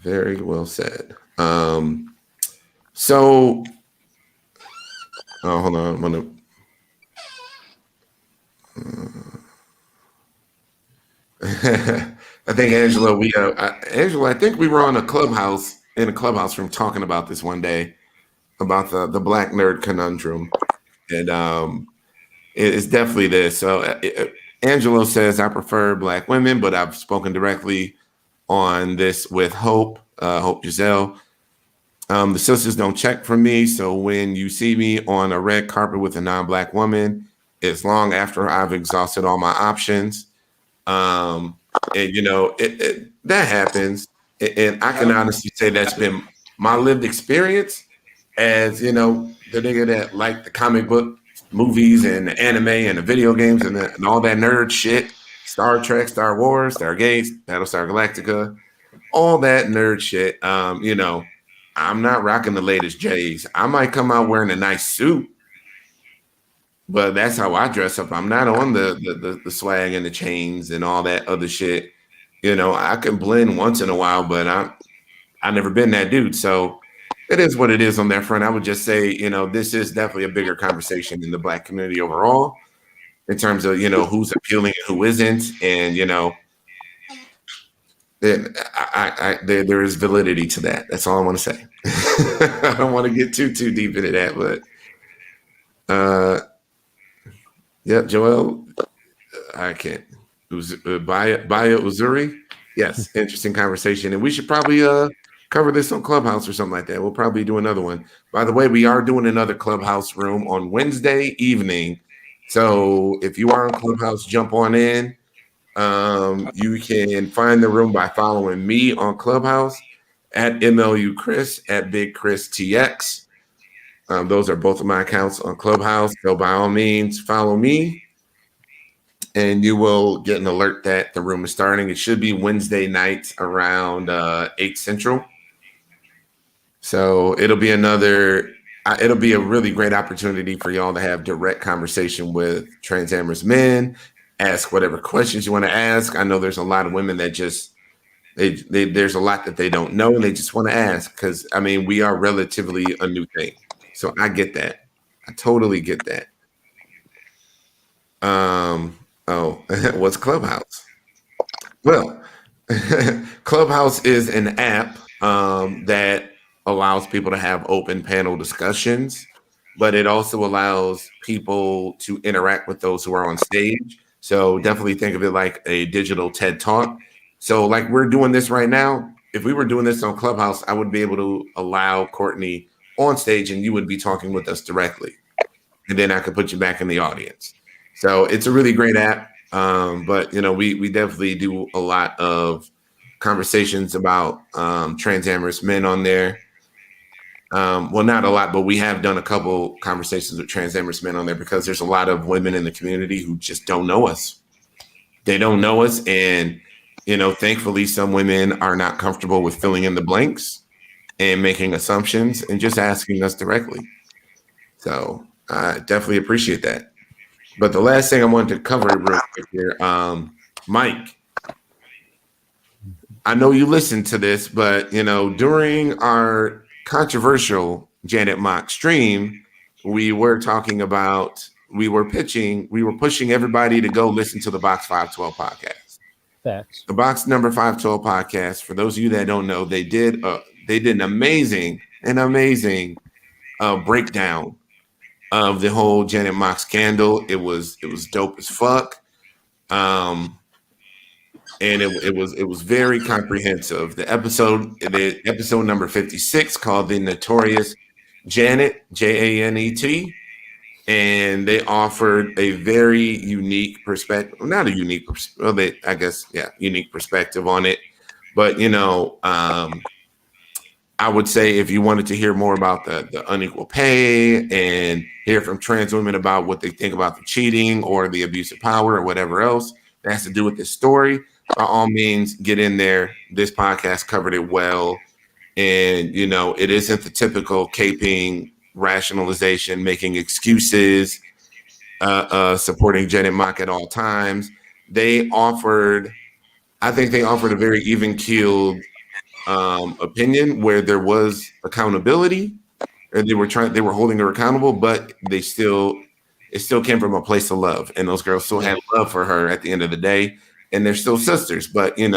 Very well said. So, hold on. I'm gonna. I think Angela, Angela, I think we were on a clubhouse in a clubhouse room talking about this one day about the black nerd conundrum, and it's definitely this. So, Angelo says I prefer black women, but I've spoken directly on this with Hope Giselle. The sisters don't check for me, so when you see me on a red carpet with a non-black woman, it's long after I've exhausted all my options. Um, and that happens, and I can honestly say that's been my lived experience as the nigga that liked the comic book movies and the anime and the video games and all that nerd shit, Star Trek, Star Wars, Stargate, Battlestar Galactica, all that nerd shit. I'm not rocking the latest J's. I might come out wearing a nice suit, but that's how I dress up. I'm not on the swag and the chains and all that other shit. I can blend once in a while, but I've never been that dude. So it is what it is on that front. I would just say, this is definitely a bigger conversation in the black community overall in terms of, who's appealing and who isn't. And, there is validity to that. That's all I want to say. I don't want to get too deep into that, but yeah, Joel, I can't. Baya Uzuri. Yes, interesting conversation, and we should probably cover this on Clubhouse or something like that. We'll probably do another one. By the way, we are doing another Clubhouse room on Wednesday evening. So if you are on Clubhouse, jump on in. You can find the room by following me on Clubhouse at MLU Chris at Big Chris TX. Those are both of my accounts on Clubhouse. So by all means, follow me, and you will get an alert that the room is starting. It should be Wednesday night around 8 Central. So it'll be it'll be a really great opportunity for y'all to have direct conversation with transamorous men, ask whatever questions you want to ask. I know there's a lot of women that just, there's a lot that they don't know and they just want to ask because, we are relatively a new thing. So I get that. I totally get that. What's Clubhouse? Well, Clubhouse is an app that allows people to have open panel discussions, but it also allows people to interact with those who are on stage. So definitely think of it like a digital TED Talk. So like we're doing this right now. If we were doing this on Clubhouse, I would be able to allow Courtney on stage and you would be talking with us directly. And then I could put you back in the audience. So it's a really great app. But we definitely do a lot of conversations about transamorous men on there. Well, not a lot, but we have done a couple conversations with transamorous men on there because there's a lot of women in the community who just don't know us. They don't know us. And, thankfully, some women are not comfortable with filling in the blanks and making assumptions and just asking us directly. So I definitely appreciate that. But the last thing I wanted to cover real quick here, Mike, I know you listened to this, but during our controversial Janet Mock stream, we were pushing everybody to go listen to the Box 512 podcast. Facts. The Box number 512 podcast. For those of you that don't know, they did an amazing breakdown of the whole Janet Mock scandal. It was dope as fuck. and it was very comprehensive. The episode number 56 called "The Notorious Janet," Janet, and they offered a very unique perspective. Not a unique, well, I guess, yeah, unique perspective on it. But I would say if you wanted to hear more about the unequal pay and hear from trans women about what they think about the cheating or the abuse of power or whatever else that has to do with this story, by all means, get in there. This podcast covered it well. And, it isn't the typical caping, rationalization, making excuses, supporting Janet Mock at all times. I think they offered a very even keeled opinion where there was accountability, or they were holding her accountable, but it still came from a place of love, and those girls still had love for her at the end of the day, and they're still sisters. But in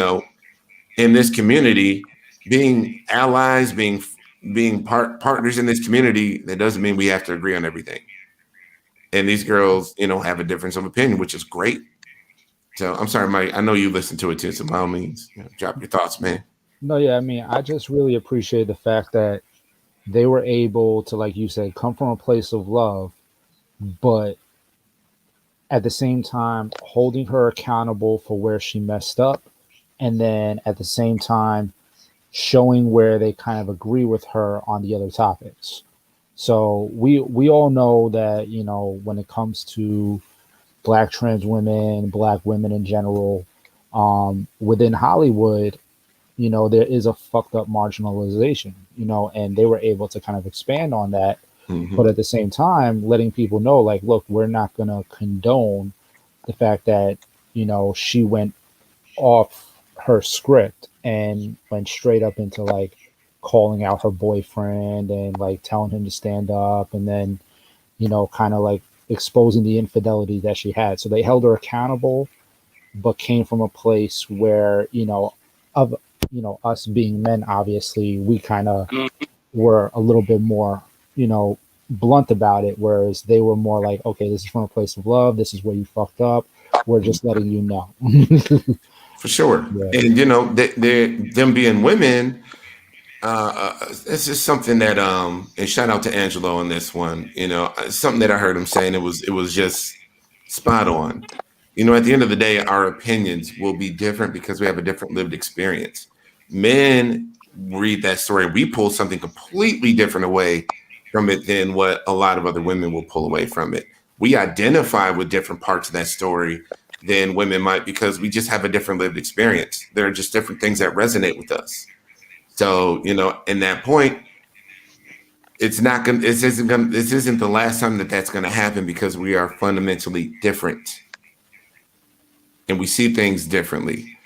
this community, being allies, being partners in this community, that doesn't mean we have to agree on everything. And these girls, have a difference of opinion, which is great. So I'm sorry, Mike. I know you listened to it too, so by all means, drop your thoughts, man. No, yeah, I mean, I just really appreciate the fact that they were able to, like you said, come from a place of love, but at the same time holding her accountable for where she messed up, and then at the same time showing where they kind of agree with her on the other topics. So we all know that, when it comes to black trans women, black women in general, within Hollywood, there is a fucked up marginalization, and they were able to kind of expand on that. Mm-hmm. But at the same time, letting people know, like, look, we're not going to condone the fact that, she went off her script and went straight up into like calling out her boyfriend and like telling him to stand up, and then, kind of like exposing the infidelity that she had. So they held her accountable, but came from a place where, of, us being men, obviously, we kind of were a little bit more, blunt about it, whereas they were more like, okay, this is from a place of love. This is where you fucked up. We're just letting you know. For sure. Yeah. And, them being women, this is something that, and shout out to Angelo on this one, something that I heard him saying, it was just spot on. At the end of the day, our opinions will be different because we have a different lived experience. Men read that story, we pull something completely different away from it than what a lot of other women will pull away from it. We identify with different parts of that story than women might because we just have a different lived experience. There are just different things that resonate with us. So, in that point, this isn't the last time that's going to happen because we are fundamentally different and we see things differently.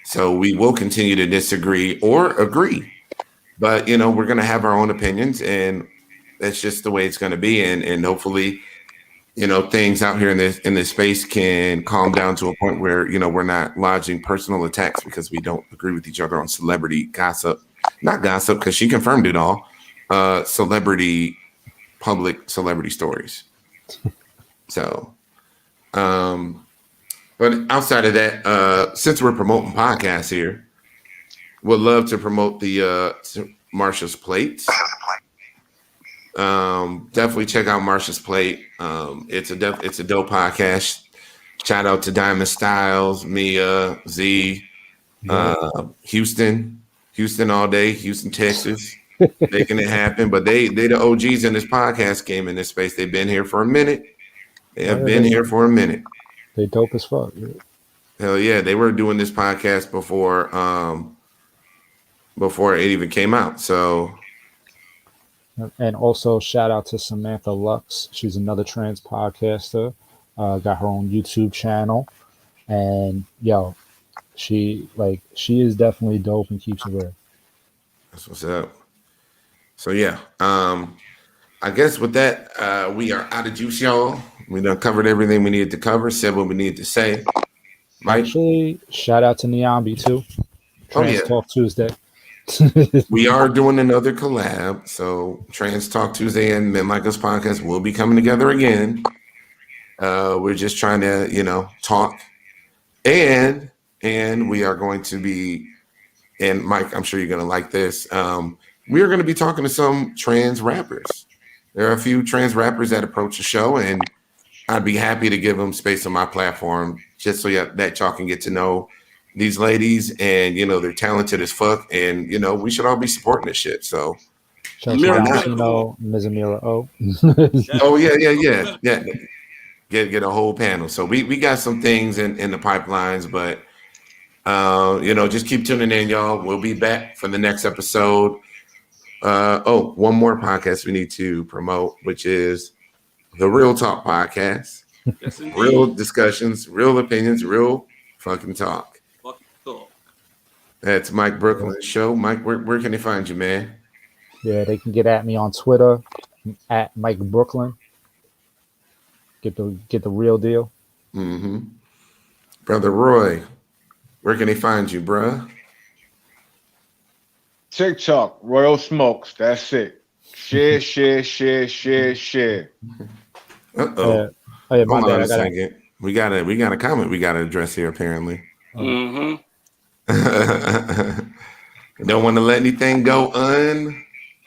So we will continue to disagree or agree, but, we're going to have our own opinions, and that's just the way it's going to be. And hopefully, things out here in this space can calm down to a point where, we're not lodging personal attacks because we don't agree with each other on celebrity gossip. Not gossip, because she confirmed it all. Public celebrity stories. So, but outside of that, since we're promoting podcasts here, we'd love to promote the Marsha's Plates. Definitely check out Marsha's Plate. It's a dope podcast. Shout out to Diamond Styles, Mia, Z, Houston all day, Houston, Texas, making it happen. But they the OGs in this podcast game in this space. They've been here for a minute. They have been here for a minute. They dope as fuck. Yeah. Hell yeah, they were doing this podcast before it even came out. So. And also shout out to Samantha Lux. She's another trans podcaster. Got her own YouTube channel, and she is definitely dope and keeps it real. That's what's up. So yeah, I guess with that, we are out of juice, y'all. We done covered everything we needed to cover. Said what we needed to say. Right? Actually, shout out to Niambi too. Trans Talk Tuesday. We are doing another collab, so Trans Talk Tuesday and Men Like Us podcast will be coming together again. We're just trying to, talk, and and we are going to be, and Mike, I'm sure you're going to like this. We are going to be talking to some trans rappers. There are a few trans rappers that approach the show, and I'd be happy to give them space on my platform just so that y'all can get to know these ladies. And, they're talented as fuck. And, we should all be supporting this shit. So Chelsea why Mira's not? gonna come on. Valentino, Ms. Amira O. Oh, Yes. yeah. Get a whole panel. So we got some things in the pipelines, but just keep tuning in, y'all. We'll be back for the next episode. One more podcast we need to promote, which is the Real Talk Podcast. Yes, Real indeed. discussions, real opinions, real fucking talk. Fuck talk. That's Mike Brooklyn's show. Mike, where can they find you, man? Yeah, they can get at me on Twitter at Mike Brooklyn. Get the real deal. Mm-hmm. Brother Roy, where can they find you, bruh? TikTok, Royal Smokes. That's it. Share, share, share, share, share. Uh-oh. Oh yeah, my Hold bad. on I a got second. We got a comment we got to address here, apparently. Mm-hmm. Don't want to let anything go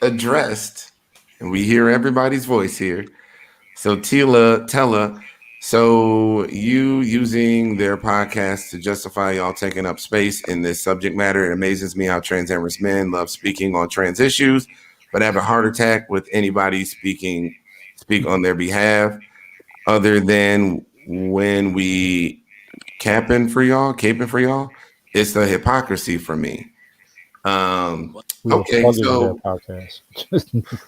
unaddressed. And we hear everybody's voice here. So Tella, so you using their podcast to justify y'all taking up space in this subject matter. It amazes me how transamorous men love speaking on trans issues, but have a heart attack with anybody speak on their behalf, other than when we caping for y'all. It's the hypocrisy for me. we were Okay, plugging their so podcast.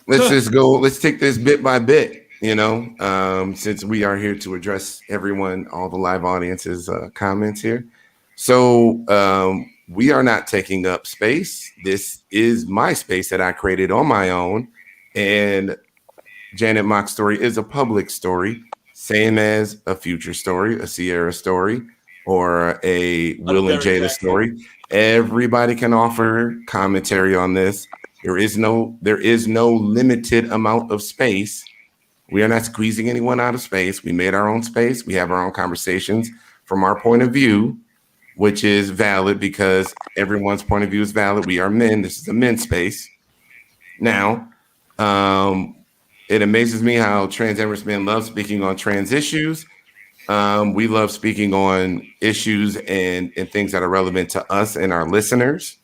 let's just go. Let's take this bit by bit. Since we are here to address all the live audience's comments here. So we are not taking up space. This is my space that I created on my own, and Janet Mock's story is a public story, same as a Future story, a Sierra story, or a Will and Derrick Jada Jackson. story. Everybody can offer commentary on this. There is no limited amount of space. We are not squeezing anyone out of space. We made our own space. We have our own conversations from our point of view, which is valid because everyone's point of view is valid. We are men. This is a men's space. Now, it amazes me how transamorous men love speaking on trans issues. We love speaking on issues and things that are relevant to us and our listeners,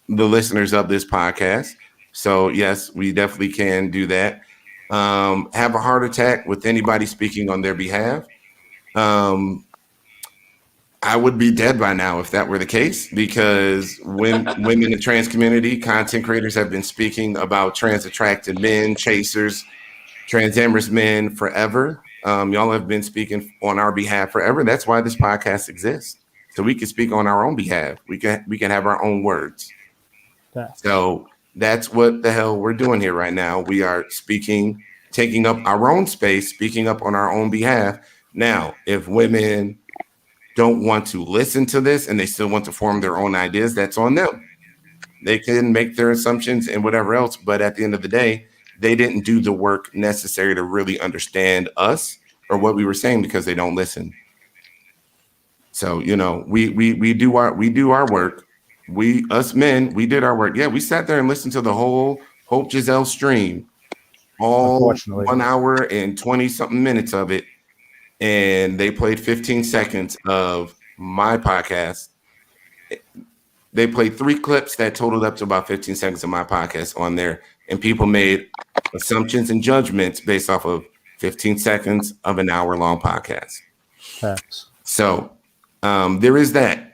the listeners of this podcast. So yes, we definitely can do that. Have a heart attack with anybody speaking on their behalf. I would be dead by now if that were the case, because when women in the trans community, content creators have been speaking about trans attracted men, chasers, transamorous men forever. Y'all have been speaking on our behalf forever. That's why this podcast exists. So we can speak on our own behalf. We can have our own words. So that's what the hell we're doing here right now. We are speaking, taking up our own space, speaking up on our own behalf. Now, if women don't want to listen to this and they still want to form their own ideas, that's on them. They can make their assumptions and whatever else, but at the end of the day, they didn't do the work necessary to really understand us or what we were saying because they don't listen. So, we do our work. Us men, we did our work. Yeah, we sat there and listened to the whole Hope Giselle stream, all 1 hour and 20 something minutes of it. And they played 15 seconds of my podcast. They played 3 clips that totaled up to about 15 seconds of my podcast on there. And people made assumptions and judgments based off of 15 seconds of an hour-long podcast. Facts. So there is that.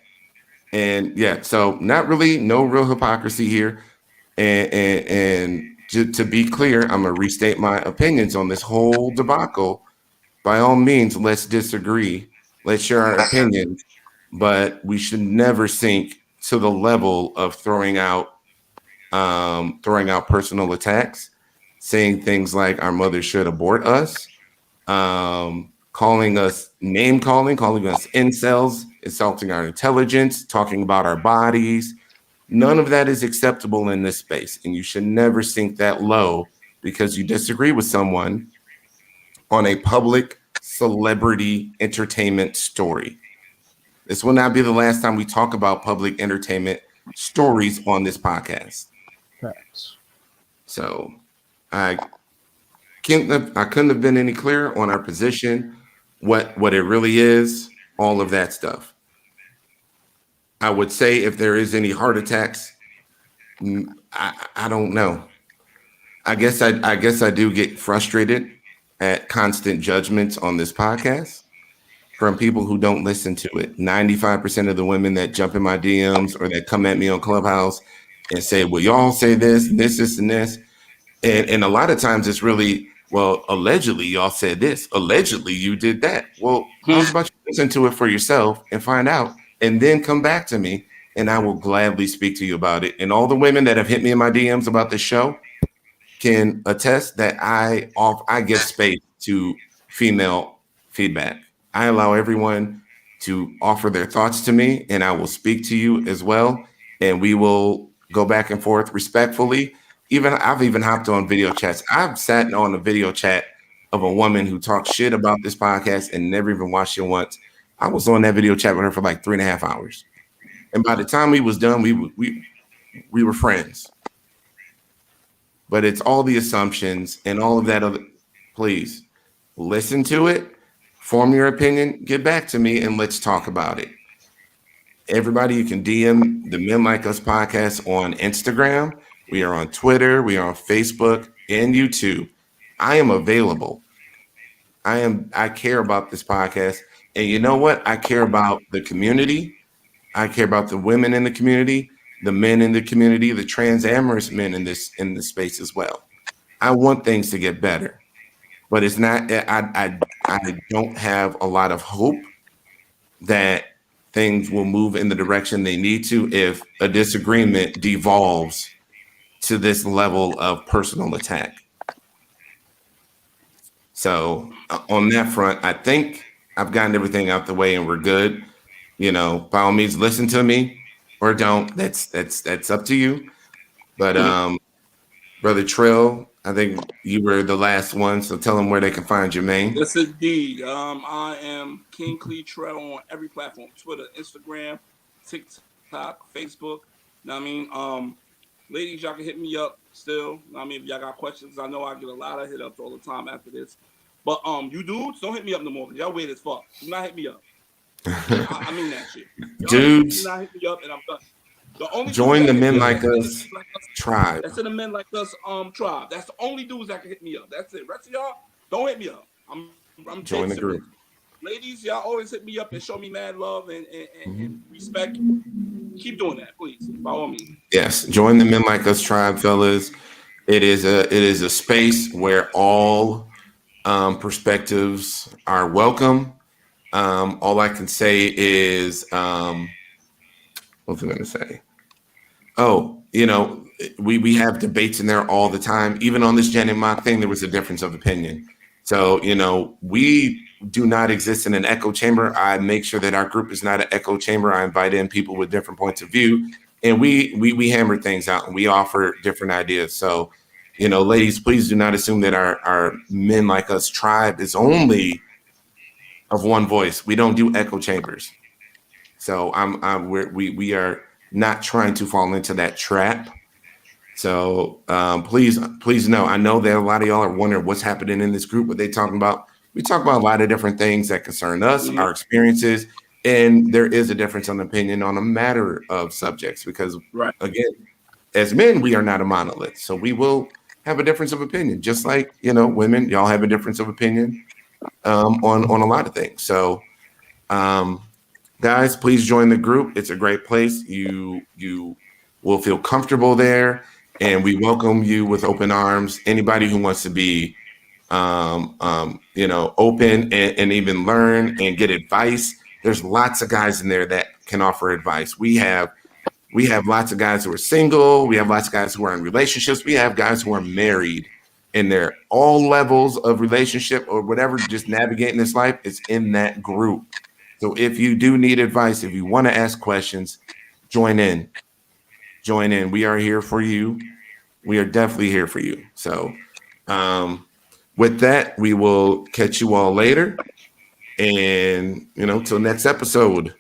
And yeah, so no real hypocrisy here. And to be clear, I'm going to restate my opinions on this whole debacle. By all means, let's disagree. Let's share our opinions, but we should never sink to the level of throwing out personal attacks, saying things like our mother should abort us, calling us calling us incels, insulting our intelligence, talking about our bodies. None of that is acceptable in this space, and you should never sink that low because you disagree with someone on a public celebrity entertainment story. This will not be the last time we talk about public entertainment stories on this podcast. Facts. So I I couldn't have been any clearer on our position, what it really is, all of that stuff. I would say if there is any heart attacks, I don't know. I guess I do get frustrated at constant judgments on this podcast from people who don't listen to it. 95% of the women that jump in my DMs or that come at me on Clubhouse and say, well, y'all say this, this, and this. And a lot of times it's really, well, allegedly y'all said this. Allegedly you did that. Well, how about you listen to it for yourself and find out and then come back to me and I will gladly speak to you about it. And all the women that have hit me in my DMs about this show can attest that I give space to female feedback. I allow everyone to offer their thoughts to me and I will speak to you as well. And we will go back and forth respectfully. I've even hopped on video chats. I've sat on a video chat of a woman who talks shit about this podcast and never even watched it once. I was on that video chat with her for like 3.5 hours. And by the time we was done, we were friends. But it's all the assumptions and all of that other. Please listen to it, form your opinion, get back to me, and let's talk about it. Everybody, you can DM the Men Like Us podcast on Instagram. We are on Twitter. We are on Facebook and YouTube. I am available. I care about this podcast. And you know what? I care about the community. I care about the women in the community, the men in the community, the transamorous men in this space as well. I want things to get better, but it's not. I don't have a lot of hope that things will move in the direction they need to if a disagreement devolves to this level of personal attack. So on that front, I think I've gotten everything out the way and we're good. You know, by all means, listen to me or don't. That's up to you. But Brother Trill, I think you were the last one, so tell them where they can find Jermaine. Yes, indeed. I am King Clee Trail on every platform: Twitter, Instagram, TikTok, Facebook. Know what I mean? Ladies, y'all can hit me up still. Know what I mean, if y'all got questions, I know I get a lot of hit ups all the time after this. But you dudes, don't hit me up no more because y'all weird as fuck. Do not hit me up. I mean that shit. Y'all Dudes, do not hit me up, and I'm done. The only join the Men Like Us tribe. That's in the Men Like Us tribe. That's the only dudes that can hit me up. That's it. Rest of y'all, don't hit me up. I'm join the group. Ladies, y'all always hit me up and show me mad love and respect. Keep doing that, please. By all means. Yes, join the Men Like Us tribe, fellas. It is a space where all perspectives are welcome. All I can say is, what was I going to say? Oh, you know, we have debates in there all the time. Even on this Jen and Mock thing, there was a difference of opinion. So, you know, we do not exist in an echo chamber. I make sure that our group is not an echo chamber. I invite in people with different points of view, and we hammer things out and we offer different ideas. So, you know, ladies, please do not assume that our Men Like Us tribe is only of one voice. We don't do echo chambers. So we are not trying to fall into that trap. So please know. I know that a lot of y'all are wondering what's happening in this group. What they talking about? We talk about a lot of different things that concern us, our experiences, and there is a difference in opinion on a matter of subjects. Because again, as men, we are not a monolith. So we will have a difference of opinion, just like, you know, women. Y'all have a difference of opinion on a lot of things. So. Guys, please join the group. It's a great place. You will feel comfortable there, and we welcome you with open arms. Anybody who wants to be, you know, open and even learn and get advice. There's lots of guys in there that can offer advice. We have lots of guys who are single. We have lots of guys who are in relationships. We have guys who are married, and they're all levels of relationship or whatever, just navigating this life is in that group. So if you do need advice, if you want to ask questions, join in. Join in. We are here for you. We are definitely here for you. So with that, we will catch you all later. And, you know, till next episode.